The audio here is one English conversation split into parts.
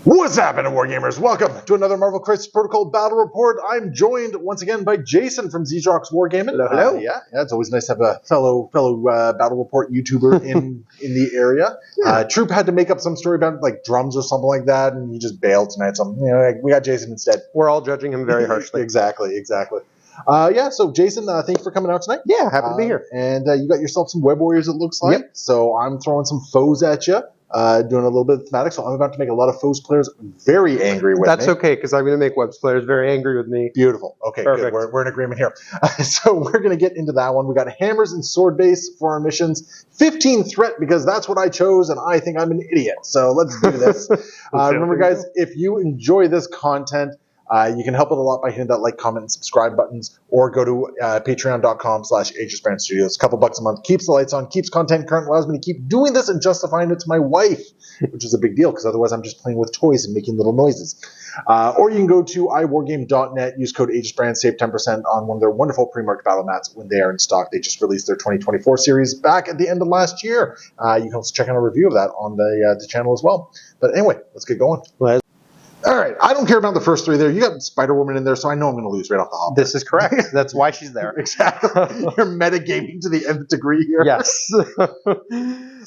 What's happening, Wargamers? Welcome to another Marvel Crisis Protocol Battle Report. I'm joined once again by Jason from Zrox Wargaming. Hello. Yeah, it's always nice to have a fellow Battle Report YouTuber in the area. Yeah. Troop had to make up some story about like drums or something like that, and he just bailed tonight. So we got Jason instead. We're all judging him very harshly. Exactly. So Jason, thank you for coming out tonight. Yeah, happy to be here. And you got yourself some Web Warriors, it looks like. Yep. So I'm throwing some foes at you. Doing a little bit of thematic, so I'm about to make a lot of foes players very angry with me. That's okay, because I'm going to make Webs players very angry with me. Beautiful. Okay, perfect. Good. We're in agreement here. So we're going to get into that one. We got hammers and sword base for our missions. 15 threat, because that's what I chose, and I think I'm an idiot. So let's do this. Remember, guys, if you enjoy this content, you can help it a lot by hitting that like, comment, and subscribe buttons, or go to patreon.com/HSBandStudios. A couple bucks a month keeps the lights on, keeps content current, allows me to keep doing this and justifying it to my wife, which is a big deal because otherwise I'm just playing with toys and making little noises. Or you can go to iwargame.net, use code HSBand, save 10% on one of their wonderful pre-marked battle mats when they are in stock. They just released their 2024 series back at the end of last year. You can also check out a review of that on the channel as well. But anyway, let's get going. All right, I don't care about the first three there. You got Spider-Woman in there, so I know I'm going to lose right off the hop. This is correct. That's why she's there. Exactly. You're metagaming to the nth degree here. Yes.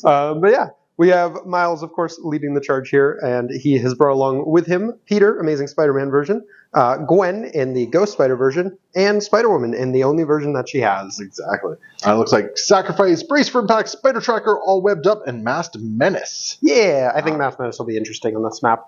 But yeah, we have Miles, of course, leading the charge here, and he has brought along with him Peter, Amazing Spider-Man version, Gwen in the Ghost Spider version, and Spider-Woman in the only version that she has. Exactly. It looks like Sacrifice, Brace for Impact, Spider Tracker, all webbed up, and Masked Menace. Yeah, I think Masked Menace will be interesting on this map.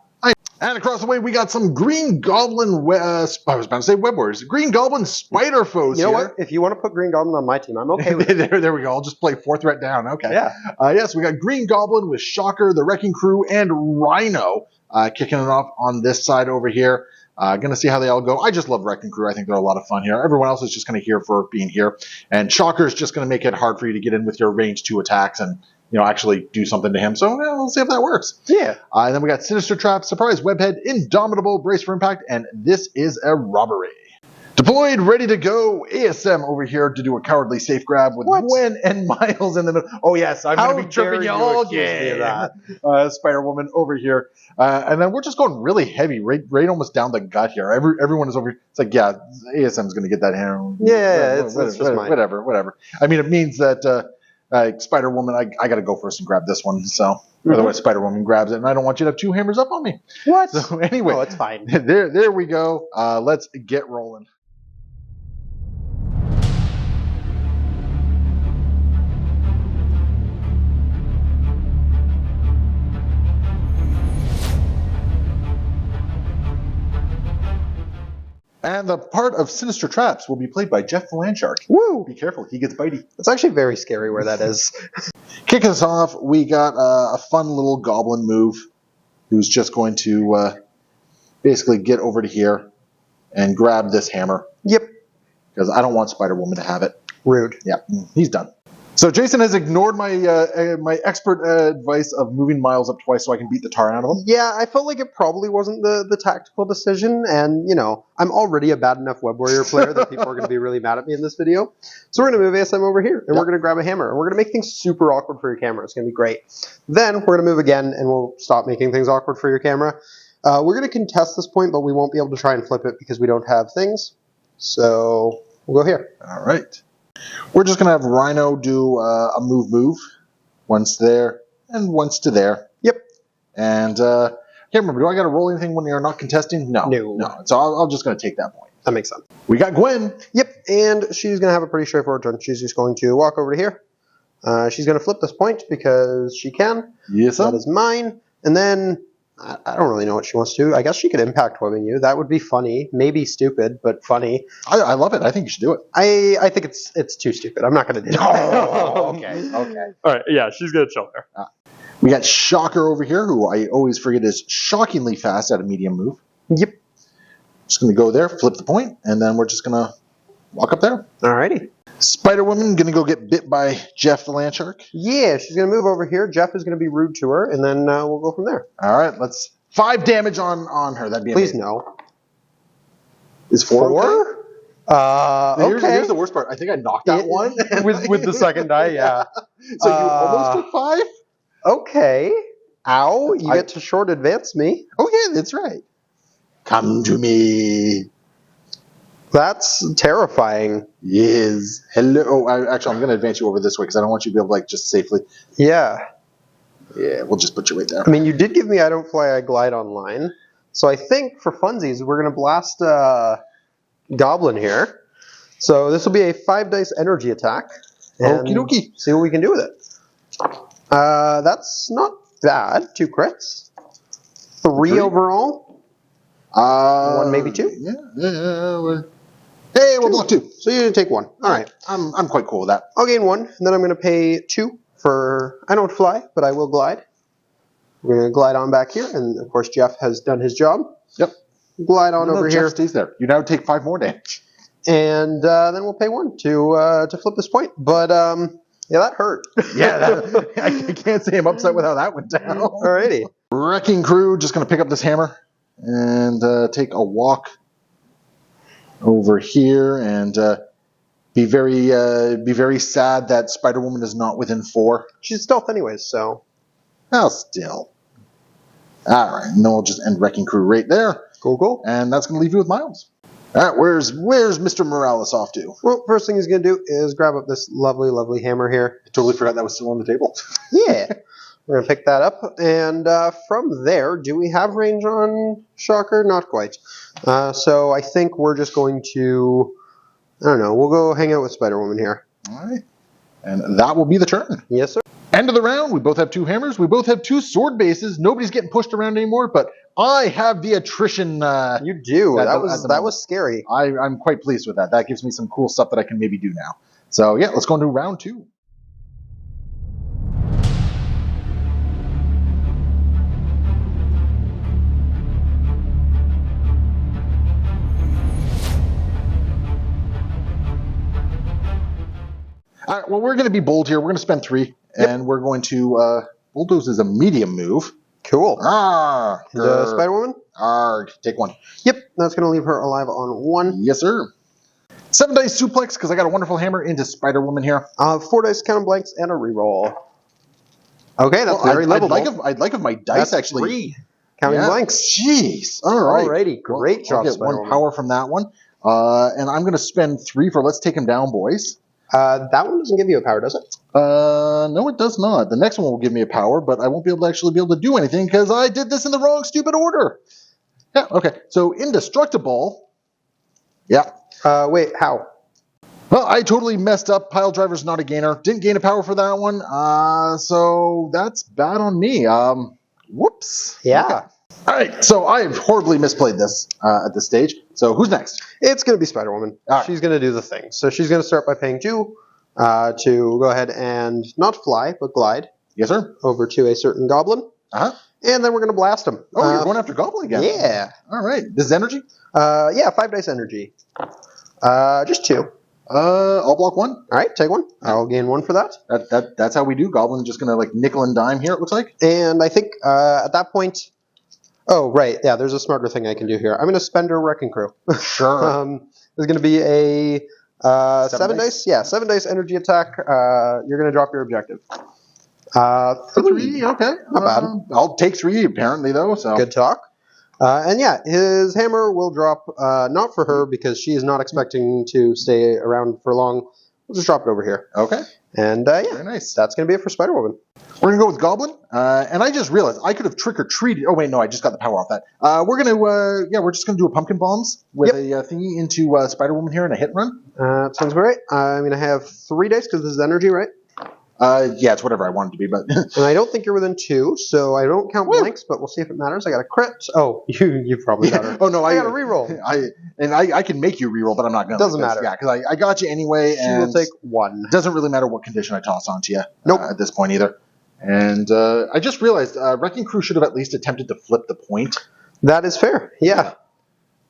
And across the way, we got some Green Goblin, I was about to say Web Warriors, Green Goblin Spider foes. You know what? If you want to put Green Goblin on my team, I'm okay with it. There we go. I'll just play 4 threat down. Okay. Yeah. Yes, we got Green Goblin with Shocker, the Wrecking Crew, and Rhino kicking it off on this side over here. Going to see how they all go. I just love Wrecking Crew. I think they're a lot of fun here. Everyone else is just going to here for being here. And Shocker is just going to make it hard for you to get in with your range 2 attacks and actually do something to him. So we'll see if that works. Yeah. And then we got Sinister Trap, Surprise Webhead, Indomitable, Brace for Impact, and This is a Robbery. Deployed, ready to go. ASM over here to do a cowardly safe grab with Gwen and Miles in the middle. Oh, yes, I'm going to be tripping you all game. Spider-Woman over here. And then we're just going really heavy, right almost down the gut here. Everyone is over here. It's like, yeah, ASM's going to get that hammer. Yeah, it's just mine. Whatever. I mean, it means that... Spider-Woman, I got to go first and grab this one. So otherwise, Spider-Woman grabs it, and I don't want you to have 2 hammers up on me. What? So anyway, it's fine. There we go. Let's get rolling. And the part of Sinister Traps will be played by Jeff the Landshark. Woo! Be careful, he gets bitey. It's actually very scary where that is. Kick us off, we got a fun little goblin move who's just going to basically get over to here and grab this hammer. Yep. Because I don't want Spider-Woman to have it. Rude. Yeah, he's done. So Jason has ignored my my expert advice of moving Miles up twice so I can beat the tar out of him. Yeah, I felt like it probably wasn't the tactical decision, and I'm already a bad enough Web Warrior player that people are going to be really mad at me in this video. So we're going to move ASM over here, and we're going to grab a hammer, and we're going to make things super awkward for your camera. It's going to be great. Then we're going to move again, and we'll stop making things awkward for your camera. We're going to contest this point, but we won't be able to try and flip it because we don't have things. So we'll go here. All right. We're just going to have Rhino do a move. Once there and once to there. Yep. And can't remember, do I got to roll anything when you're not contesting? No. So I'm just going to take that point. That makes sense. We got Gwen. Yep. And she's going to have a pretty straightforward turn. She's just going to walk over to here. She's going to flip this point because she can. Yes, sir. That is mine. And then... I don't really know what she wants to do. I guess she could impact webbing you. That would be funny. Maybe stupid, but funny. I love it. I think you should do it. I think it's too stupid. I'm not going to do it. Oh, okay. All right, yeah, she's going to chill there. We got Shocker over here, who I always forget is shockingly fast at a medium move. Yep. Just going to go there, flip the point, and then we're just going to walk up there. All righty. Spider-Woman going to go get bit by Jeff the Landshark. Yeah, she's going to move over here. Jeff is going to be rude to her, and then we'll go from there. All right, let's 5 damage on her. That'd be amazing. Please no. Is 4? Okay. Here's the worst part. I think I knocked that one with the second die. Yeah. So you almost took 5. Okay. Ow, you get to short advance me. Oh, yeah, that's right. Come to me. That's terrifying. Yes. Hello. Oh, actually, I'm going to advance you over this way because I don't want you to be able to, like, just safely. Yeah. Yeah, we'll just put you right there. I mean, you did give me I don't fly, I glide online. So I think for funsies, we're going to blast Goblin here. So this will be a 5 dice energy attack. Okie dokie. See what we can do with it. That's not bad. 2 crits. 3 overall. 1, maybe 2. Yeah. Hey, we'll block 2. So you didn't take 1. All right. I'm quite cool with that. I'll gain 1, and then I'm going to pay 2 for I don't fly, but I will glide. We're going to glide on back here, and of course Jeff has done his job. Yep. Glide on over here. Jeff stays there. You now take 5 more damage. And then we'll pay 1 to flip this point. But yeah, that hurt. Yeah, I can't say I'm upset with how that went down. Alrighty. Wrecking Crew, just going to pick up this hammer and take a walk over here and be very sad that Spider-Woman is not within 4. She's stealth anyways, so. Well, still. All right, and then we'll just end Wrecking Crew right there. Cool. And that's going to leave you with Miles. All right, where's Mr. Morales off to? Well, first thing he's going to do is grab up this lovely, lovely hammer here. I totally forgot that was still on the table. Yeah. We're going to pick that up. And from there, do we have range on Shocker? Not quite. So I think we're just going to, I don't know, we'll go hang out with Spider-Woman here. All right. And that will be the turn. Yes, sir. End of the round. We both have 2 hammers. We both have 2 sword bases. Nobody's getting pushed around anymore, but I have the attrition. You do. That was scary. I'm quite pleased with that. That gives me some cool stuff that I can maybe do now. So yeah, let's go into round 2. All right, well, we're going to be bold here. We're going to spend 3, and we're going to bulldoze is a medium move. Cool. Arrgh. Spider-Woman? Arrgh. Take 1. Yep, that's going to leave her alive on 1. Yes, sir. 7 dice suplex, because I got a wonderful hammer into Spider-Woman here. 4 dice count blanks and a reroll. Okay, that's very livable. I'd like if my dice that's actually... 3 counting blanks. Jeez. All right. Alrighty, great job, I'll get 1 power from that one. And I'm going to spend 3 for Let's Take Him Down, boys. That one doesn't give you a power, does it? No, it does not. The next one will give me a power, but I won't be able to do anything because I did this in the wrong stupid order. Yeah, okay. So Indestructible. Yeah. Wait, how? Well, I totally messed up. Pile Driver's not a gainer. Didn't gain a power for that one. So that's bad on me. Whoops. Yeah. Okay. All right, so I've horribly misplayed this at this stage. So who's next? It's going to be Spider-Woman. Right. She's going to do the thing. So she's going to start by paying 2 to go ahead and not fly, but glide. Yes, sir. Over to a certain goblin. Uh-huh. And then we're going to blast him. Oh, you're going after Goblin again? Yeah. All right. This is energy? Yeah, 5 dice energy. Just 2. I'll block 1. All right, take 1. I'll gain 1 for that. That's how we do. Goblin just going to like nickel and dime here, it looks like. And I think at that point... Oh, right. Yeah, there's a smarter thing I can do here. I'm going to spend a Wrecking Crew. Sure. There's going to be a 7 dice? Yeah, 7 dice energy attack. You're going to drop your objective. 3. Okay. Not bad. I'll take 3 apparently, though. So good talk. And yeah, his hammer will drop, not for her because she is not expecting to stay around for long. We'll just drop it over here. Okay. And yeah, very nice. That's going to be it for Spider-Woman. We're going to go with Goblin. And I just realized I could have trick-or-treated. Oh, wait, no, I just got the power off that. We're going to, we're just going to do a pumpkin bombs with a thingy into Spider-Woman here and a hit run. Sounds great. I'm going to have 3 dice because this is energy, right? Yeah, it's whatever I want it to be, but and I don't think you're within 2, so I don't count blanks, but we'll see if it matters. I got a crit. Oh, you probably got her. Oh no, I got a reroll. I can make you reroll, but I'm not gonna. Doesn't matter. Yeah, because I got you anyway, she will take 1. It doesn't really matter what condition I toss onto you. Nope. At this point either. And I just realized Wrecking Crew should have at least attempted to flip the point. That is fair. Yeah.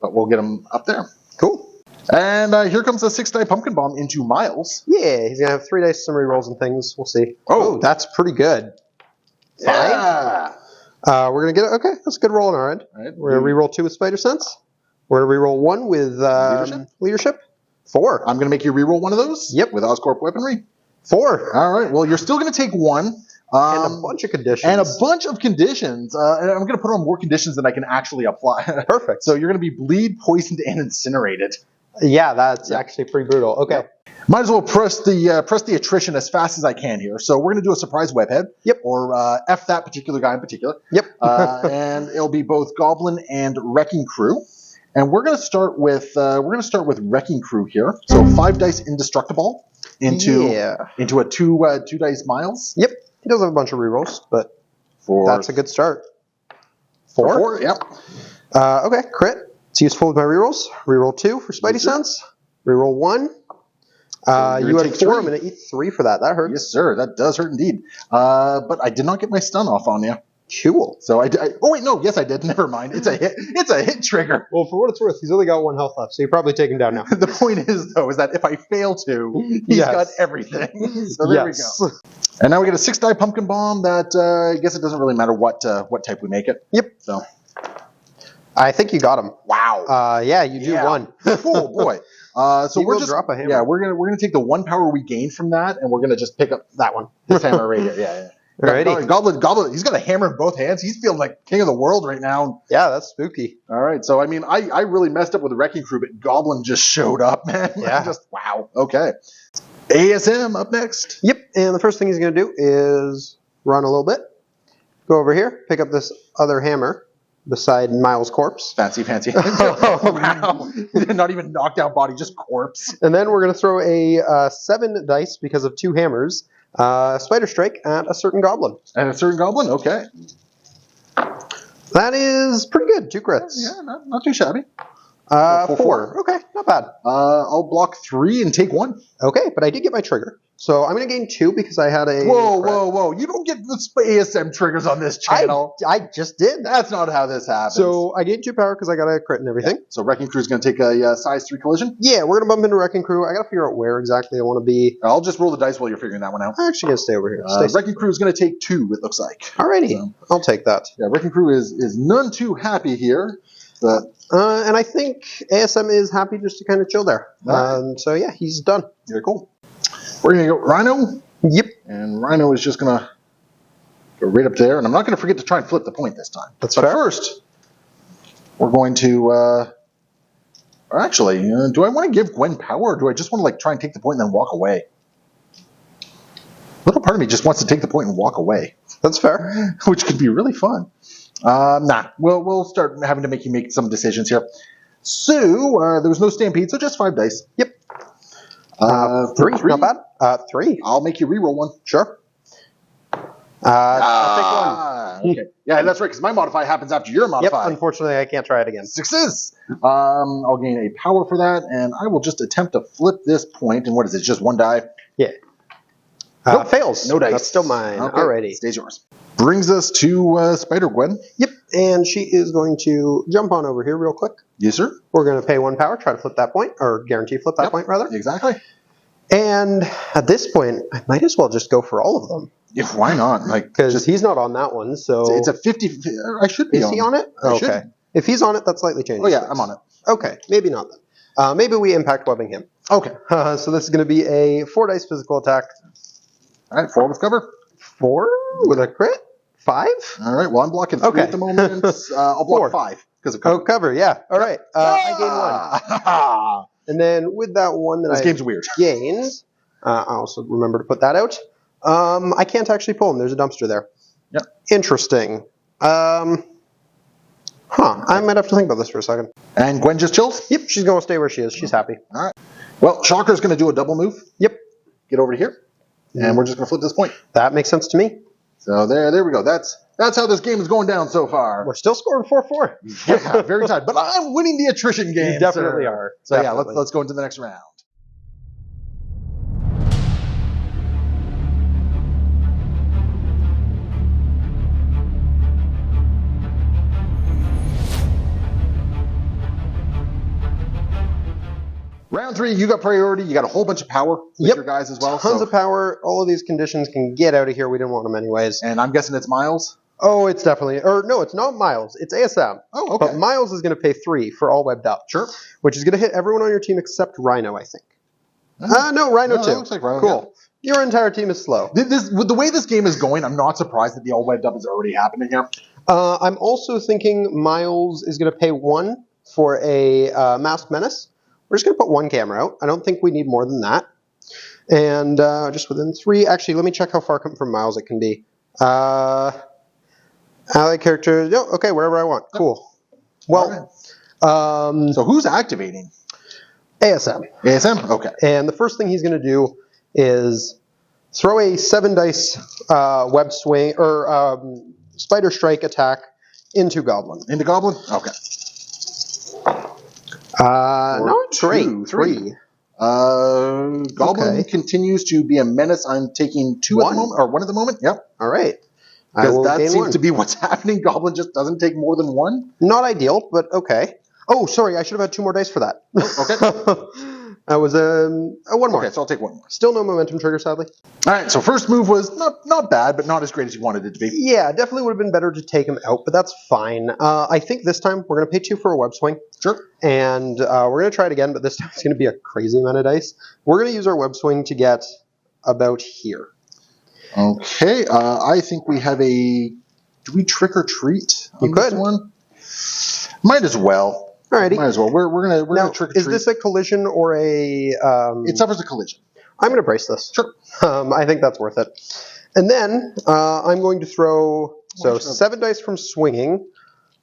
But we'll get him up there. Cool. And here comes a 6-die pumpkin bomb into Miles. Yeah, he's going to have 3 dice, some rerolls and things. We'll see. Oh, that's pretty good. 5. Yeah. We're going to get it. Okay, that's a good roll on our end. All right. We're going to reroll 2 with Spider Sense. We're going to reroll 1 with leadership. 4. I'm going to make you reroll one of those. Yep. With Oscorp Weaponry. 4. All right. Well, you're still going to take 1. And a bunch of conditions. And a bunch of conditions. And I'm going to put on more conditions than I can actually apply. Perfect. So you're going to be bleed, poisoned, and incinerated. Yeah, that's actually pretty brutal. Okay. Yep. Might as well press the attrition as fast as I can here. So we're going to do a surprise webhead. Yep. Or F that particular guy in particular. Yep. And it'll be both Goblin and Wrecking Crew. And we're going to start with Wrecking Crew here. So 5 dice indestructible into a two dice Miles. Yep. He does have a bunch of rerolls, but that's a good start. 4? Yep. Okay, crit. It's useful with my rerolls. Reroll 2 for Spidey Sense. Reroll 1. You had 4. I'm going to eat 3 for that. That hurts. Yes, sir. That does hurt indeed. But I did not get my stun off on you. Cool. So oh wait, no, yes I did. Never mind. It's a hit. It's a hit trigger. Well, for what it's worth, he's only got 1 health left, so you probably take him down now. The point is though, is that if I fail to, he's got everything. So there we go. And now we get a 6-die pumpkin bomb. That I guess it doesn't really matter what type we make it. Yep. So I think you got him. Wow. Yeah, you do 1. Oh boy. So we're just drop a hammer. Yeah, we're gonna take the 1 power we gained from that, and we're gonna just pick up that one. This hammer right here. Yeah. Alrighty. Goblin, he's got a hammer in both hands. He's feeling like king of the world right now. Yeah, that's spooky. All right, so I mean, I really messed up with the Wrecking Crew, but Goblin just showed up, man. Yeah. Just wow. Okay. ASM up next. Yep, and the first thing he's going to do is run a little bit. Go over here, pick up this other hammer beside Miles' corpse. Fancy. Oh, wow. Not even knocked out body, just corpse. And then we're going to throw a 7 dice because of 2 hammers. Spider Strike at a certain goblin. And a certain goblin? Okay. That is pretty good. 2 crits. Yeah, not too shabby. 4. Okay, not bad. I'll block 3 and take 1. Okay, but I did get my trigger. So I'm going to gain 2 because I had a... Whoa. You don't get the ASM triggers on this channel. I just did. That's not how this happens. So I gained 2 power because I got a crit and everything. Yeah. So Wrecking Crew is going to take a size 3 collision? Yeah, we're going to bump into Wrecking Crew. I got to figure out where exactly I want to be. I'll just roll the dice while you're figuring that one out. I'm actually going to stay over here. Wrecking Crew is going to take 2, it looks like. Alrighty. So, I'll take that. Yeah, Wrecking Crew is none too happy here. But and I think ASM is happy just to kind of chill there. Right. So yeah, he's done. Yeah, cool. We're going to go Rhino. Yep. And Rhino is just going to go right up there. And I'm not going to forget to try and flip the point this time. That's fair. But first, we're going to... actually, do I want to give Gwen power, or do I just want to like try and take the point and then walk away? A little part of me just wants to take the point and walk away. That's fair. Which could be really fun. Nah, we'll start having to make you make some decisions here. So, there was no stampede, so just 5 dice. Yep. 3, not bad. 3. I'll make you reroll 1. Sure. I'll take 1. Okay. Yeah, that's right, because my modify happens after your modify. Yep, unfortunately, I can't try it again. Success! I'll gain a power for that, and I will just attempt to flip this point. And what is it, just 1 die? Yeah. Nope. Fails. No dice. That's still mine. Okay. Alrighty. Stays yours. Brings us to Spider-Gwen. Yep, and she is going to jump on over here real quick. Yes, sir. We're going to pay 1 power, try to flip that point, or guarantee flip that point, rather. Exactly. And at this point, I might as well just go for all of them. Yeah, why not? Because he's not on that one, so... It's a 50... I should be on it. Is he on it? Okay. If he's on it, that slightly changes. Oh, yeah, I'm on it. Okay, maybe not then. Maybe we impact webbing him. Okay. So this is going to be a 4 dice physical attack. All right, 4 with cover. 4 with a crit? 5? All right, well, I'm blocking 3 at the moment. I'll block 5 because of cover. Oh, cover, yeah. All right. I gain 1. And then with that 1 that this game's weird. Gained, I also remember to put that out. I can't actually pull him. There's a dumpster there. Yep. Interesting. I might have to think about this for a second. And Gwen just chills? Yep, she's going to stay where she is. She's happy. All right. Well, Shocker's going to do a double move. Yep. Get over to here. And we're just going to flip this point. That makes sense to me. So there we go. That's how this game is going down so far. We're still scoring 4-4. Yeah, very tight. But I'm winning the attrition game. You definitely are. So definitely. Yeah, let's go into the next round. Round 3, you got priority. You got a whole bunch of power with your guys as well. Tons of power. All of these conditions can get out of here. We didn't want them anyways. And I'm guessing it's Miles? Oh, it's definitely... Or no, it's not Miles. It's ASM. Oh, okay. But Miles is going to pay 3 for all webbed up. Sure. Which is going to hit everyone on your team except Rhino, I think. No, Rhino No, 2. that looks like Rhino, Cool. Your entire team is slow. With the way this game is going, I'm not surprised that the all webbed up is already happening here. I'm also thinking Miles is going to pay 1 for a Masked Menace. We're just going to put 1 camera out. I don't think we need more than that. And just within 3. Actually, let me check how far from Miles it can be. Ally character. Oh, okay, wherever I want. Cool. Well, so who's activating? ASM. ASM? Okay. And the first thing he's going to do is throw a 7 dice web swing or spider strike attack into Goblin. Into Goblin? Okay. No, it's 3. 3. Goblin continues to be a menace. I'm taking 2 at the moment, or 1 at the moment. Yep. All right. Because that seems to be what's happening. Goblin just doesn't take more than 1. Not ideal, but okay. Oh, sorry, I should have had 2 more dice for that. Okay. That was 1 more. Okay, so I'll take 1 more. Still no momentum trigger, sadly. All right, so first move was not bad, but not as great as you wanted it to be. Yeah, definitely would have been better to take him out, but that's fine. I think this time we're going to pay 2 for a web swing. Sure. And we're going to try it again, but this time it's going to be a crazy amount of dice. We're going to use our web swing to get about here. Okay, I think we have a... Do we trick or treat on this one? Might as well. Alrighty. Might as well. We're gonna trick or treat. Is this a collision or a... It suffers a collision. I'm going to brace this. Sure. I think that's worth it. And then I'm going to throw 7 dice from swinging,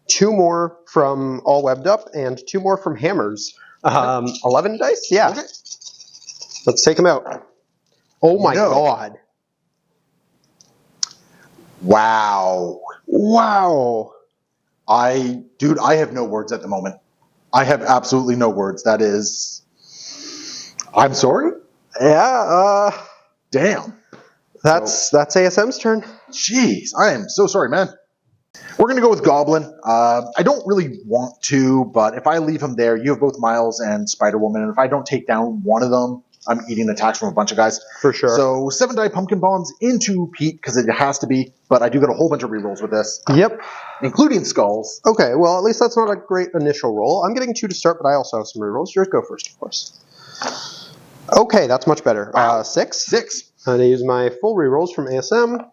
2 more from all webbed up, and 2 more from hammers. 11 dice? Yeah. Okay. Let's take them out. Oh my god. Wow. Wow. Dude, I have no words at the moment. I have absolutely no words. That is... I'm sorry? Yeah, Damn. That's ASM's turn. Jeez, I am so sorry, man. We're going to go with Goblin. I don't really want to, but if I leave him there, you have both Miles and Spider-Woman, and if I don't take down one of them, I'm eating attacks from a bunch of guys. For sure. So 7 die pumpkin bombs into Pete, because it has to be, but I do get a whole bunch of rerolls with this. Yep. Including skulls. Okay, well, at least that's not a great initial roll. I'm getting 2 to start, but I also have some rerolls. Yours go first, of course. Okay, that's much better. 6? 6. I'm going to use my full rerolls from ASM,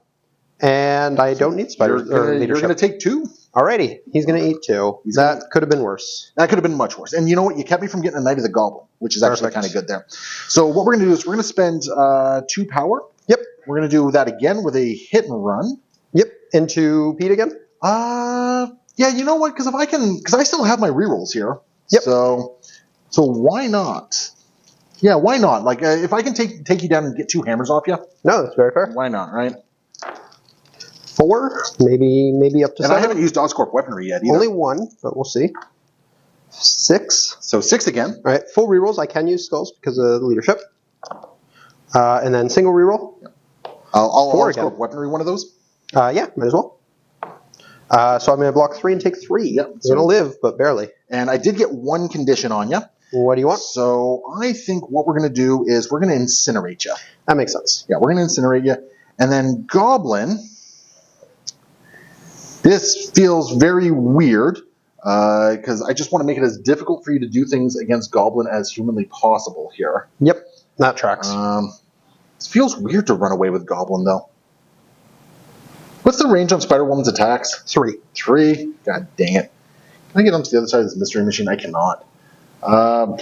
and I don't need spiders. You're going to take 2? Alrighty, he's going to eat 2. That could have been worse. That could have been much worse. And you know what? You kept me from getting a Knight of the Goblin, which is actually kind of good there. So what we're going to do is we're going to spend 2 power. Yep. We're going to do that again with a hit and run. Yep. Into Pete again? Yeah, you know what? Because I still have my rerolls here. Yep. So why not? Yeah, why not? Like, if I can take you down and get 2 hammers off you. No, that's very fair. Why not, right? 4, maybe up to 7. And I haven't used Oscorp weaponry yet either. Only 1, but we'll see. 6. So 6 again. All right, full rerolls. I can use skulls because of the leadership. And then single reroll. Yep. I'll 4 Oscorp again. weaponry one of those. Yeah, might as well. So I'm going to block 3 and take 3. Yep. You're going to live, but barely. And I did get 1 condition on you. What do you want? So I think what we're going to do is we're going to incinerate you. That makes sense. Yeah, we're going to incinerate you. And then Goblin, this feels very weird because I just want to make it as difficult for you to do things against Goblin as humanly possible here. Yep, that tracks. It feels weird to run away with Goblin, though. What's the range on Spider-Woman's attacks? 3. 3? God dang it. Can I get onto the other side of this mystery machine? I cannot. God,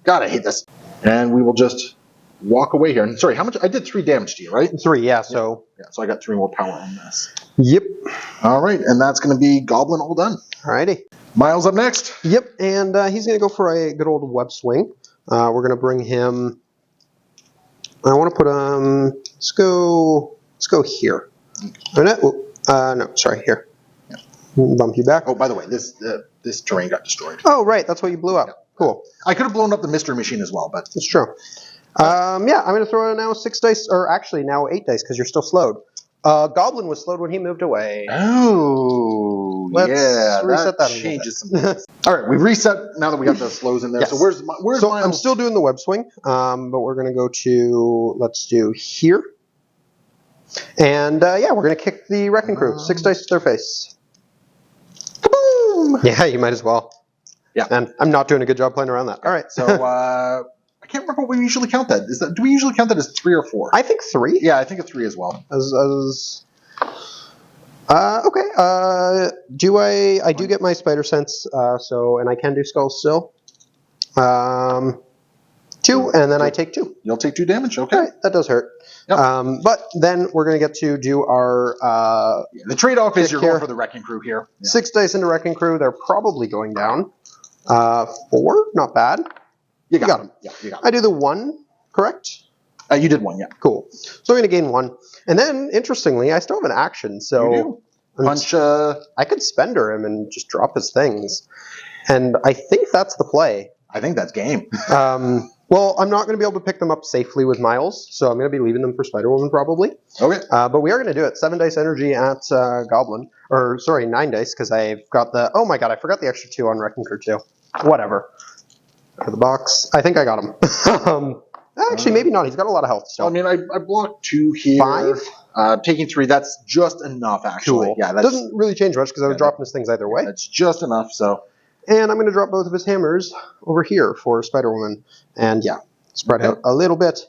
I hate this. And we will just walk away here. And sorry, how much? I did 3 damage to you, right? 3, yeah. So so I got 3 more power on this. Yep. All right, and that's going to be Goblin all done. Alrighty. Miles up next. Yep, and he's going to go for a good old web swing. We're going to bring him. I want to put Let's go here. No, sorry, here. Bump you back. Oh, by the way, this terrain got destroyed. Oh, right. That's what you blew up. Yeah. Cool. I could have blown up the mystery machine as well, but... It's true. Yeah, I'm going to throw in now 6 dice, or actually now 8 dice, because you're still slowed. Goblin was slowed when he moved away. Oh, Let's reset that changes some things. All right, we've reset now that we got the slows in there. Yes. So where's Miles? I'm still doing the web swing, but we're going to go to, let's do here. And, yeah, we're going to kick the Wrecking Crew. 6 dice to their face. Kaboom! Yeah, you might as well. Yeah. And I'm not doing a good job playing around that. All right. So I I can't remember what we usually count that. Do we usually count that as 3 or 4? I think 3. Yeah, I think a 3 as well. Okay. I do get my spider sense, and I can do skull still. 2, and then I take 2. You'll take 2 damage. Okay. All right, that does hurt. Yep. But then we're going to get to do our... the trade-off is you're going for the Wrecking Crew here. Yeah. 6 dice into Wrecking Crew. They're probably going down. 4, not bad. You got him. Yeah, you got him. I do the 1, correct? You did 1, yeah. Cool. So I'm going to gain 1. And then, interestingly, I still have an action, so... You do. Punch... I could Spender him and just drop his things. And I think that's the play. I think that's game. Well, I'm not going to be able to pick them up safely with Miles, so I'm going to be leaving them for Spider-Woman probably. Okay. But we are going to do it. 7 dice energy at Goblin. Or, sorry, 9 dice, because I've got the... Oh my god, I forgot the extra 2 on Wrecking Crew too. Whatever. Out of the box. I think I got him. Actually, maybe not. He's got a lot of health still. I mean, I blocked 2 here. 5? Taking 3, that's just enough, actually. Cool. Yeah, that doesn't really change much, because I was dropping his things either way. That's just enough, so... And I'm going to drop both of his hammers over here for Spider-Woman. And yeah, spread out a little bit.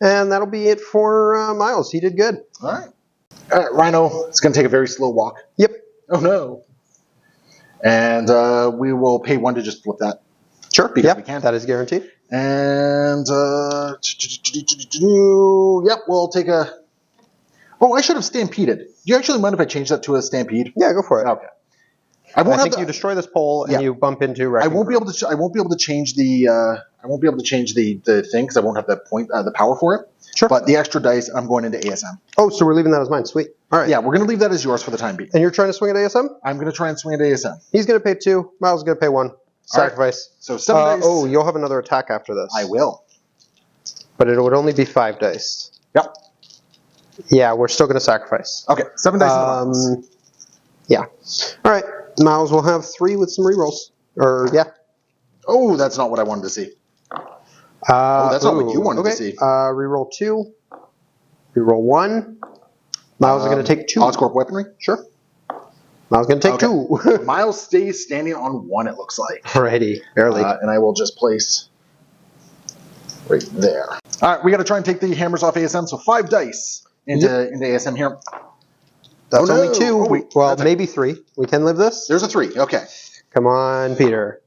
And that'll be it for Miles. He did good. All right. Rhino is going to take a very slow walk. Yep. Oh, no. And we will pay 1 to just flip that. Sure. Because we can. That is guaranteed. And, yep, we'll take a... Oh, I should have Stampeded. Do you actually mind if I change that to a Stampede? Yeah, go for it. Okay. I think you destroy this pole and you bump into Wrecking Crew. I won't be able to change the thing because I won't have the power for it. Sure. But the extra dice, I'm going into ASM. Oh, so we're leaving that as mine. Sweet. All right. Yeah, we're going to leave that as yours for the time being. And you're trying to swing at ASM? I'm going to try and swing at ASM. He's going to pay 2. Miles is going to pay 1. Sacrifice. Right. So 7 dice. Oh, you'll have another attack after this. I will. But it would only be 5 dice. Yep. Yeah, we're still going to sacrifice. Okay, 7 dice. Yeah. All right. Miles will have 3 with some rerolls. Yeah. Oh, that's not what I wanted to see. That's not what you wanted to see. Reroll 2. Reroll 1. Miles is going to take 2. Oscorp weaponry? Sure. Miles is going to take 2. Miles stays standing on 1, it looks like. Alrighty. Barely. And I will just place right there. All right, we got to try and take the hammers off ASM, so 5 dice into ASM here. That's only 2. Well, maybe 3. We can live this. There's a 3. Okay. Come on, Peter.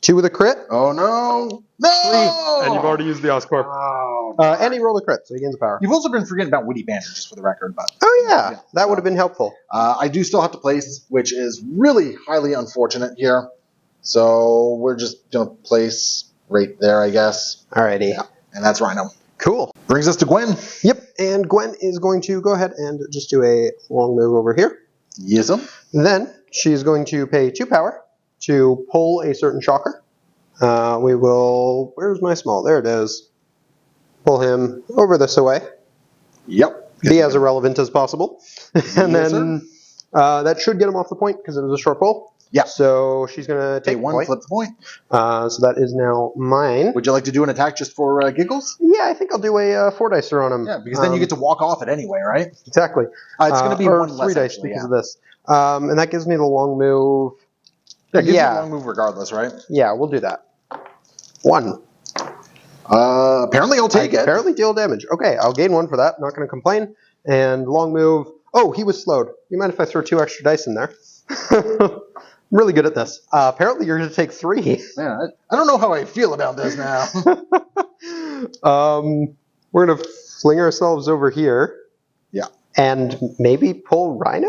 2 with a crit. Oh, no. No! 3. And you've already used the Oscorp. Oh, and he rolled a crit, so he gains a power. You've also been forgetting about Witty Banter, just for the record. But yeah. That would have been helpful. I do still have to place, which is really highly unfortunate here. So we're just going to place right there, I guess. Alrighty. Yeah. And that's Rhino. Cool. Brings us to Gwen. Yep, and Gwen is going to go ahead and just do a long move over here. Yes'm. Then she's going to pay 2 power to pull a certain shocker. We will... Where's my small? There it is. Pull him over this way. Yep. Be as irrelevant as possible. And then that should get him off the point because it was a short pull. Yeah. So she's going to take 1, flip the point. So that is now mine. Would you like to do an attack just for giggles? Yeah, I think I'll do a 4 dicer on him. Yeah, because then you get to walk off it anyway, right? Exactly. It's going to be 1 3 less, dice actually, because of this. And that gives me the long move. Yeah, it gives you a long move regardless, right? Yeah, we'll do that. 1. Apparently I'll take it. Apparently deal damage. Okay, I'll gain 1 for that. Not going to complain. And long move. Oh, he was slowed. You mind if I throw 2 extra dice in there? I'm really good at this. Apparently you're going to take 3. Yeah, I don't know how I feel about this now. We're going to fling ourselves over here. Yeah. And maybe pull Rhino?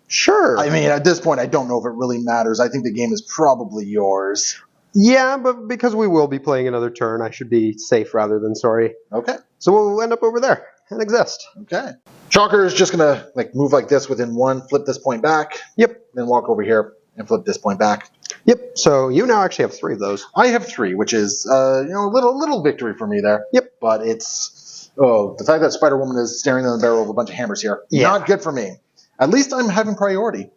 Sure. I mean, at this point, I don't know if it really matters. I think the game is probably yours. Yeah, but because we will be playing another turn, I should be safe rather than sorry. Okay. So we'll end up over there and exist. Okay. Shocker is just going to move like this within 1, flip this point back. Yep. Then walk over here and flip this point back. Yep. So you now actually have 3 of those. I have 3, which is a little victory for me there. Yep. But it's the fact that Spider-Woman is staring in the barrel of a bunch of hammers here. Yeah. Not good for me. At least I'm having priority.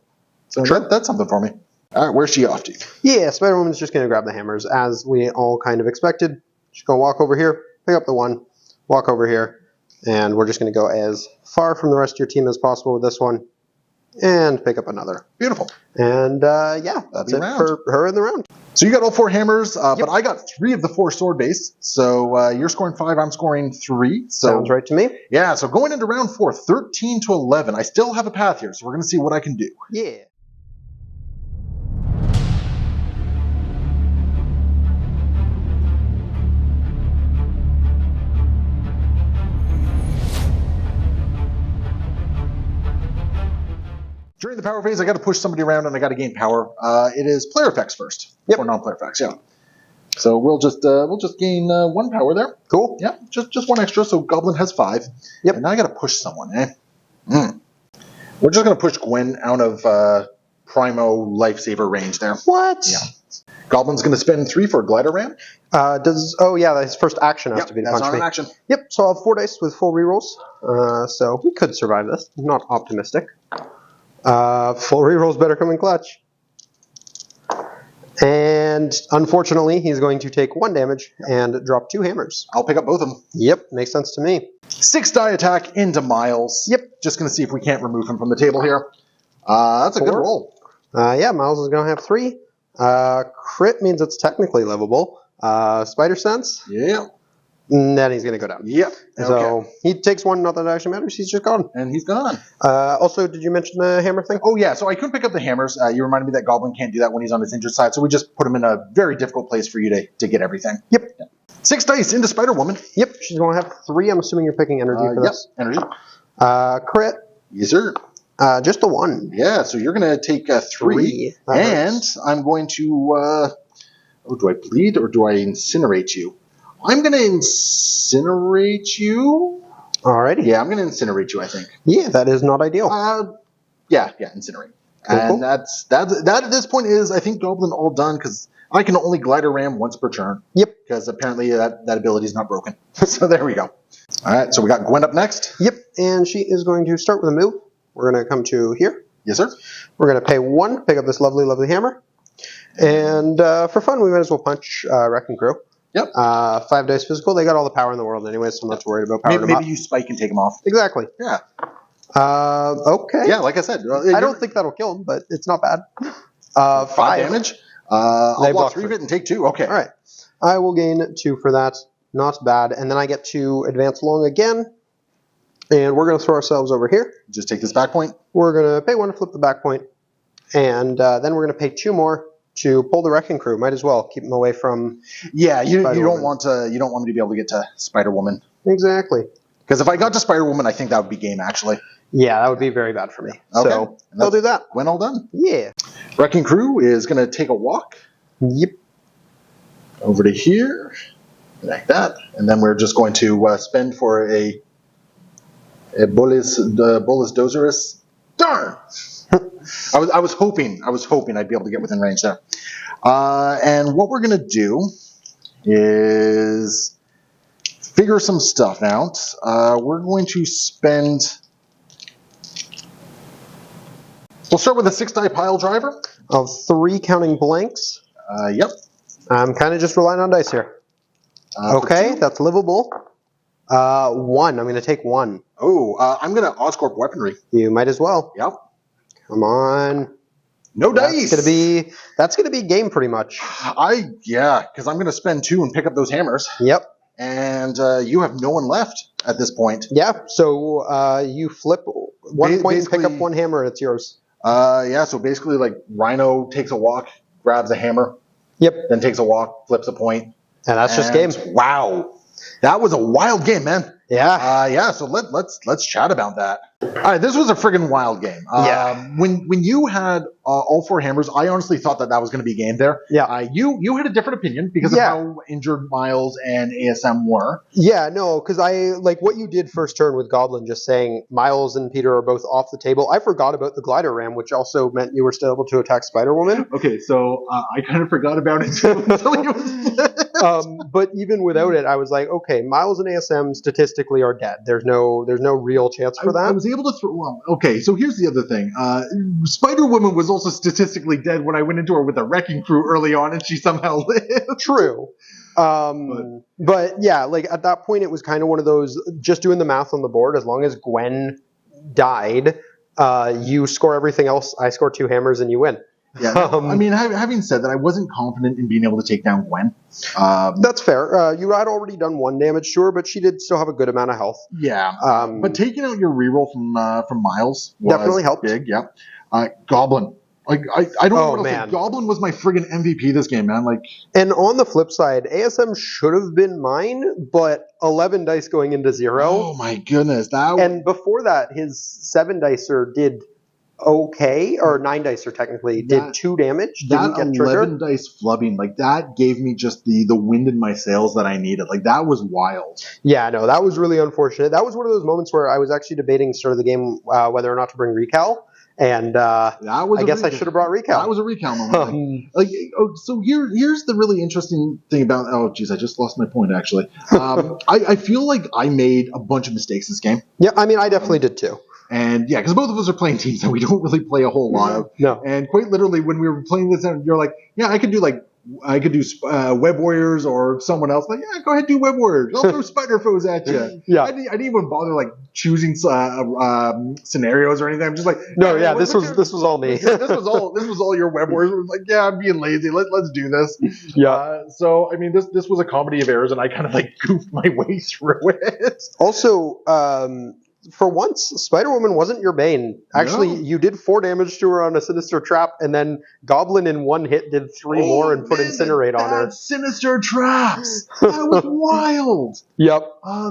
So that's something for me. All right, where's she off to? Yeah, Spider-Woman's just going to grab the hammers, as we all kind of expected. She's going to walk over here, pick up the 1, walk over here, and we're just going to go as far from the rest of your team as possible with this one. and pick up another. Beautiful. And yeah, that's it for her in the round. So you got all 4 hammers, but I got 3 of the 4 sword base. So you're scoring 5, I'm scoring 3. So, sounds right to me. Yeah, so going into round 4, 13 to 11. I still have a path here, so we're going to see what I can do. Yeah. During the power phase, I got to push somebody around and I got to gain power. It is player effects first, or non-player effects. Yeah. So we'll just gain 1 power there. Cool. Yeah, just 1 extra. So Goblin has 5. Yep. And now I got to push someone. We're just gonna push Gwen out of Primo Lifesaver range there. What? Yeah. Goblin's gonna spend 3 for a glider ram. Oh yeah, his first action has to be to punch that's me. not an action. Yep. So I'll have 4 dice with full rerolls. So we could survive this. I'm not optimistic. Full rerolls better come in clutch. And unfortunately, he's going to take 1 damage and drop 2 hammers. I'll pick up both of them. Yep, makes sense to me. 6 die attack into Miles. Yep. Just gonna see if we can't remove him from the table here. That's a 4. good roll. Yeah, Miles is going to have 3. Crit means it's technically livable. Spider Sense, Yeah. then he's going to go down. Yep. So he takes 1, not that it actually matters, he's just gone. And he's gone. Also, did you mention the hammer thing? Oh yeah, so I couldn't pick up the hammers. You reminded me that Goblin can't do that when he's on his injured side, so we just put him in a very difficult place for you to get everything. Yep. 6 dice into Spider-Woman. Yep, she's going to have 3. I'm assuming you're picking energy for this. Yep, energy. Crit, Yes, sir. just a 1. Yeah, so you're going to take 3. And I'm going to... do I bleed or do I incinerate you? I'm going to incinerate you. Alrighty. Yeah, I'm going to incinerate you, I think. Yeah, that is not ideal. Yeah, incinerate. Cool, and cool. that at this point is, I think, Goblin all done, because I can only glider ram once per turn. Yep. Because apparently that ability is not broken. So there we go. All right, so we got Gwen up next. Yep, and she is going to start with a move. We're going to come to here. Yes, sir. We're going to pay 1, pick up this lovely, lovely hammer. And for fun, we might as well punch Wrecking Crew. Yep. 5 dice physical. They got all the power in the world anyway, so I'm not too worried about powering them up. Maybe you spike and take him off. Exactly. Yeah. Okay. Yeah, like I said. I don't think that'll kill him, but it's not bad. 5 damage. I'll block 3 of it and take 2. Okay. All right. I will gain 2 for that. Not bad. And then I get to advance along again. And we're going to throw ourselves over here. Just take this back point. We're going to pay 1 to flip the back point. And then we're going to pay 2 more to pull the Wrecking Crew. Might as well keep them away from. Yeah, you don't want me to be able to get to Spider-Woman. Exactly. Because if I got to Spider-Woman, I think that would be game, actually. Yeah, that would be very bad for me. Okay. So I'll do that. Gwen all done. Yeah. Wrecking Crew is going to take a walk. Yep. Over to here. Like that. And then we're just going to spend for a Bolus Dozerus. Darn! I was hoping I'd be able to get within range there. And what we're going to do is figure some stuff out. We're going to spend... We'll start with a 6 die pile driver. Of 3 counting blanks. Yep. I'm kind of just relying on dice here. Okay, that's livable. 1. I'm going to take 1. Oh, I'm going to Oscorp weaponry. You might as well. Yep. Come on. No dice. That's gonna be game pretty much. Because I'm gonna spend 2 and pick up those hammers. Yep. And you have no one left at this point. Yeah. So you flip 1 point and pick up 1 hammer, and it's yours. Yeah. So basically, like Rhino takes a walk, grabs a hammer. Yep. Then takes a walk, flips a point. And that's just game. Wow. That was a wild game, man. Yeah. Yeah. So let's chat about that. All right. This was a friggin' wild game. Yeah. When you had all 4 hammers, I honestly thought that was going to be game there. Yeah. You had a different opinion because of how injured Miles and ASM were. Yeah. No, because I like what you did first turn with Goblin, just saying Miles and Peter are both off the table. I forgot about the glider ram, which also meant you were still able to attack Spider-Woman. Okay. So I kind of forgot about it too until you. But even without it, I was like, okay, Miles and ASM statistically are dead. There's no real chance for that. I was able to throw. Well, okay, so here's the other thing. Spider-Woman was also statistically dead when I went into her with a Wrecking Crew early on, and she somehow lived. True. But yeah, like at that point, it was kind of one of those just doing the math on the board. As long as Gwen died, You score everything else. I score 2 hammers and you win. Yeah, I mean, having said that, I wasn't confident in being able to take down Gwen. That's fair. You had already done 1 damage to her, but she did still have a good amount of health. Yeah, but taking out your reroll from Miles was definitely helped. Big. Yeah, Goblin. Like I don't know what else. Man. Like, Goblin was my friggin' MVP this game, man. Like, and on the flip side, ASM should have been mine, but 11 dice going into 0. Oh my goodness, and before that, his 7 dicer did okay, or 9 dicer technically did 2 damage. That 11 dice flubbing, like that gave me just the wind in my sails that I needed. Like that was wild. Yeah, no, that was really unfortunate. That was one of those moments where I was actually debating start of the game whether or not to bring recal. And I guess I should have brought recal. That was a recal moment. So here's the really interesting thing about. Oh, geez, I just lost my point. Actually, I feel like I made a bunch of mistakes this game. Yeah, I mean, I definitely did too. And yeah, because both of us are playing teams that we don't really play a whole lot of. No. And quite literally, when we were playing this, you're like, yeah, I could do Web Warriors or someone else. Like, yeah, go ahead, do Web Warriors. I'll throw Spider Foes at you. Yeah. I didn't even bother like choosing scenarios or anything. I'm just like, no, yeah, this was all me. this was all your Web Warriors. I was like, yeah, I'm being lazy. Let's do this. Yeah. So I mean, this was a comedy of errors, and I kind of like goofed my way through it. Also, for once, Spider-Woman wasn't your bane. Actually, you did 4 damage to her on a Sinister Trap, and then Goblin in 1 hit did 3 more and put Incinerate on her. Sinister Traps! That was wild! Yep.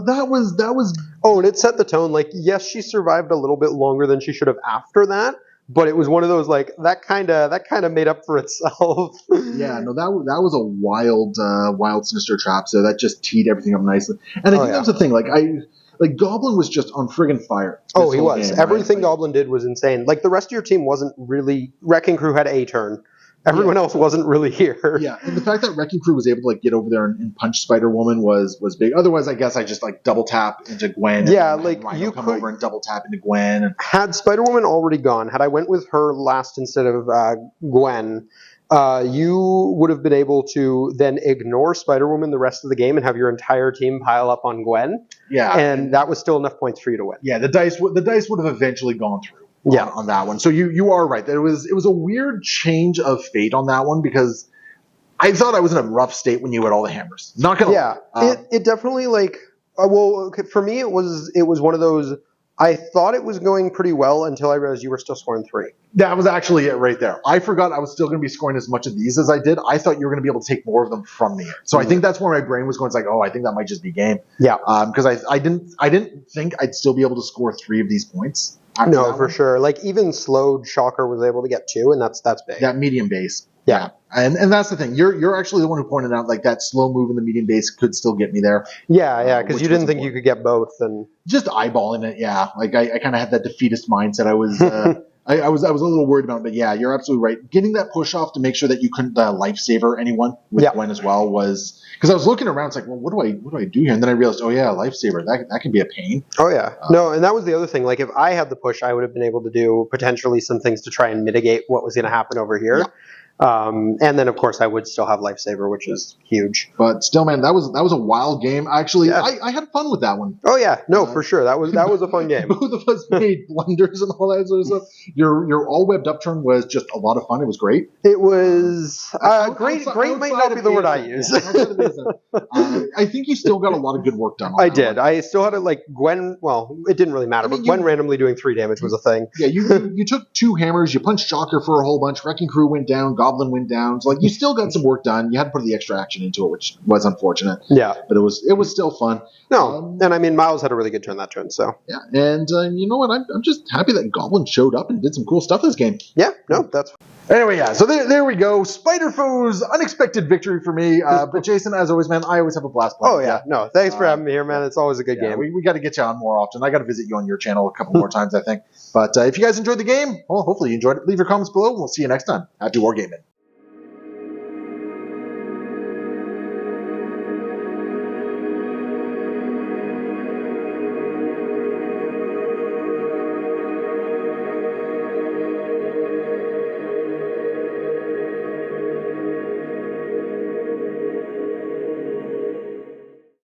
That was... Oh, and it set the tone. Like, yes, she survived a little bit longer than she should have after that, but it was one of those, like, that kind of made up for itself. Yeah, no, that was a wild Sinister Trap, so that just teed everything up nicely. And I think that was the thing, like, Goblin was just on friggin' fire. Oh, he was. Everything Goblin did was insane. Like, the rest of your team wasn't really... Wrecking Crew had a turn. Everyone else wasn't really here. Yeah, and the fact that Wrecking Crew was able to, like, get over there and punch Spider-Woman was big. Otherwise, I guess I just, like, double tap into Gwen. Yeah, and like, you come over and double tap into Gwen. And... Had Spider-Woman already gone, had I went with her last instead of Gwen... you would have been able to then ignore Spider-Woman the rest of the game and have your entire team pile up on Gwen. Yeah, and that was still enough points for you to win. Yeah, the dice would have eventually gone through. On that one. So you are right. It was a weird change of fate on that one because I thought I was in a rough state when you had all the hammers. Not gonna lie. It definitely for me it was one of those. I thought it was going pretty well until I realized you were still scoring 3. That was actually it right there. I forgot I was still going to be scoring as much of these as I did. I thought you were going to be able to take more of them from me. So I think that's where my brain was going. It's like, oh, I think that might just be game. Yeah. Because I didn't think I'd still be able to score 3 of these points. No, for sure. Like even slowed Shocker was able to get 2, and that's big. That medium base. Yeah. And that's the thing. You're actually the one who pointed out like that slow move in the medium base could still get me there. Yeah, because you didn't think you could get both, and just eyeballing it. Yeah, like I kind of had that defeatist mindset. I was I was a little worried about it, but yeah, you're absolutely right. Getting that push off to make sure that you couldn't lifesaver anyone with Gwen as well was because I was looking around. It's like, well, what do I do here? And then I realized, oh yeah, lifesaver that can be a pain. Oh yeah, no, and that was the other thing. Like if I had the push, I would have been able to do potentially some things to try and mitigate what was going to happen over here. Yeah. And then, of course, I would still have Lifesaver, which is huge. But still, man, that was a wild game. Actually, I had fun with that one. Oh yeah, no, for sure. That was a fun game. Both of us made blunders and all that sort of stuff. Your all webbed up turn was just a lot of fun. It was great. It was great. Great might not be the word I use. I think you still got a lot of good work done. I did. I still had it like Gwen. Well, it didn't really matter, but Gwen randomly doing 3 damage was a thing. Yeah, you took 2 hammers. You punched Shocker for a whole bunch. Wrecking Crew went down. Goblin went down. So like you still got some work done. You had to put the extra action into it, which was unfortunate. Yeah, but it was still fun. No, and I mean Miles had a really good turn that turn. So yeah, and you know what? I'm just happy that Goblin showed up and did some cool stuff this game. Yeah, no, that's. Anyway, yeah, so there we go. Spider Foes, unexpected victory for me. But Jason, as always, man, I always have a blast playing. Oh yeah, no, thanks for having me here, man. It's always a good game. We got to get you on more often. I got to visit you on your channel a couple more times, I think. But if you guys enjoyed the game, well, hopefully you enjoyed it. Leave your comments below, and we'll see you next time at Do Wargaming.